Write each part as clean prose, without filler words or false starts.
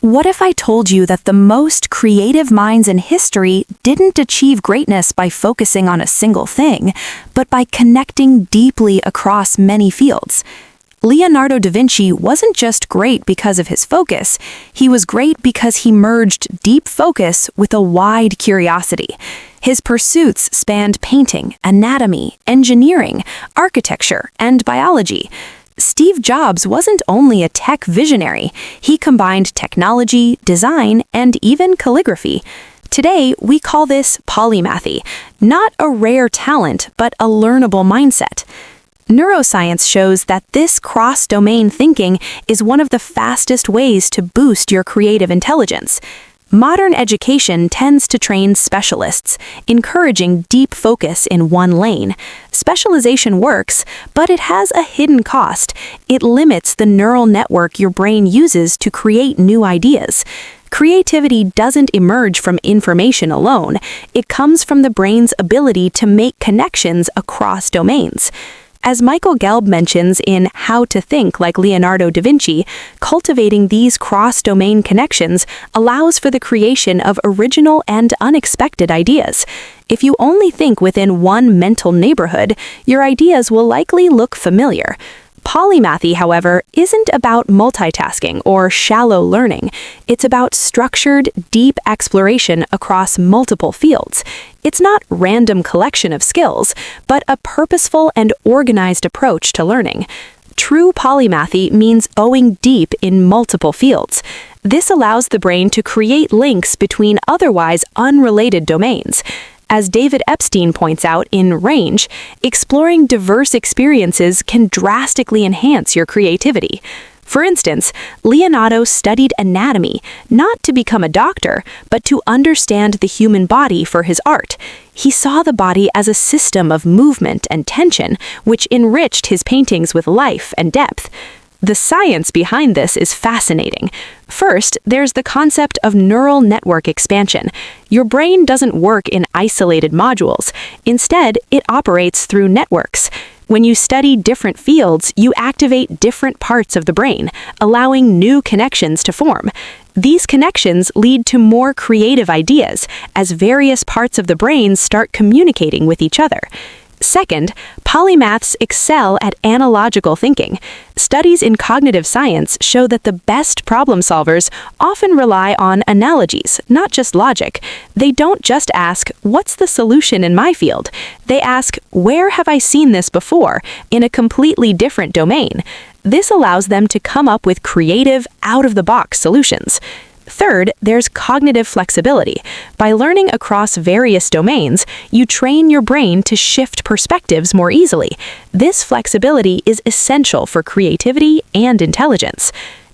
What if I told you that the most creative minds in history didn't achieve greatness by focusing on a single thing, but by connecting deeply across many fields? Leonardo da Vinci wasn't just great because of his focus, he was great because he merged deep focus with a wide curiosity. His pursuits spanned painting, anatomy, engineering, architecture, and biology. Steve Jobs wasn't only a tech visionary, he combined technology, design, and even calligraphy. Today, we call this polymathy, not a rare talent, but a learnable mindset. Neuroscience shows that this cross-domain thinking is one of the fastest ways to boost your creative intelligence. Modern education tends to train specialists, encouraging deep focus in one lane. Specialization works, but it has a hidden cost. It limits the neural network your brain uses to create new ideas. Creativity doesn't emerge from information alone. It comes from the brain's ability to make connections across domains. As Michael Gelb mentions in How to Think Like Leonardo da Vinci, cultivating these cross-domain connections allows for the creation of original and unexpected ideas. If you only think within one mental neighborhood, your ideas will likely look familiar. Polymathy, however, isn't about multitasking or shallow learning. It's about structured, deep exploration across multiple fields. It's not random collection of skills, but a purposeful and organized approach to learning. True polymathy means going deep in multiple fields. This allows the brain to create links between otherwise unrelated domains. As David Epstein points out in Range, exploring diverse experiences can drastically enhance your creativity. For instance, Leonardo studied anatomy, not to become a doctor, but to understand the human body for his art. He saw the body as a system of movement and tension, which enriched his paintings with life and depth. The science behind this is fascinating. First, there's the concept of neural network expansion. Your brain doesn't work in isolated modules. Instead, it operates through networks. When you study different fields, you activate different parts of the brain, allowing new connections to form. These connections lead to more creative ideas, as various parts of the brain start communicating with each other. Second, polymaths excel at analogical thinking. Studies in cognitive science show that the best problem solvers often rely on analogies, not just logic. They don't just ask, "What's the solution in my field?" They ask, "Where have I seen this before?" in a completely different domain. This allows them to come up with creative, out-of-the-box solutions. Third, there's cognitive flexibility. By learning across various domains, you train your brain to shift perspectives more easily. This flexibility is essential for creativity and intelligence.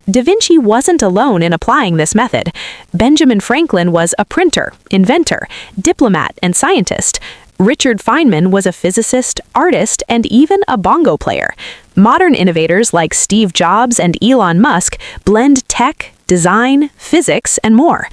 Da Vinci wasn't alone in applying this method. Benjamin Franklin was a printer, inventor, diplomat, and scientist. Richard Feynman was a physicist, artist, and even a bongo player. Modern innovators like Steve Jobs and Elon Musk blend tech, design, physics, and more.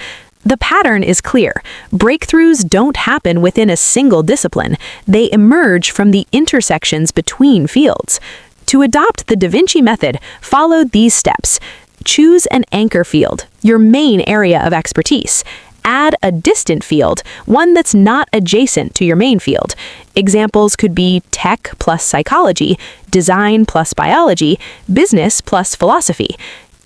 The pattern is clear. Breakthroughs don't happen within a single discipline. They emerge from the intersections between fields. To adopt the Da Vinci method, follow these steps. Choose an anchor field, your main area of expertise. Add a distant field, one that's not adjacent to your main field. Examples could be tech plus psychology, design plus biology, business plus philosophy.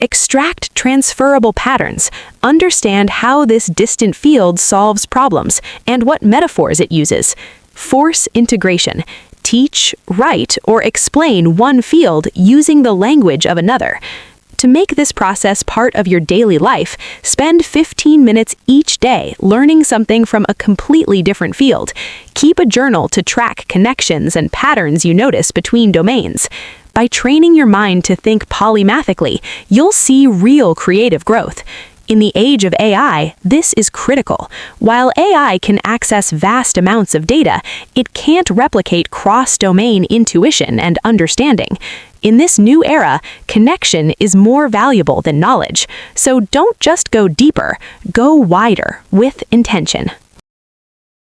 Extract transferable patterns. Understand how this distant field solves problems and what metaphors it uses. Force integration. Teach, write, or explain one field using the language of another. To make this process part of your daily life, spend 15 minutes each day learning something from a completely different field. Keep a journal to track connections and patterns you notice between domains. By training your mind to think polymathically, you'll see real creative growth. In the age of AI, this is critical. While AI can access vast amounts of data, it can't replicate cross-domain intuition and understanding. In this new era, connection is more valuable than knowledge. So don't just go deeper, go wider with intention.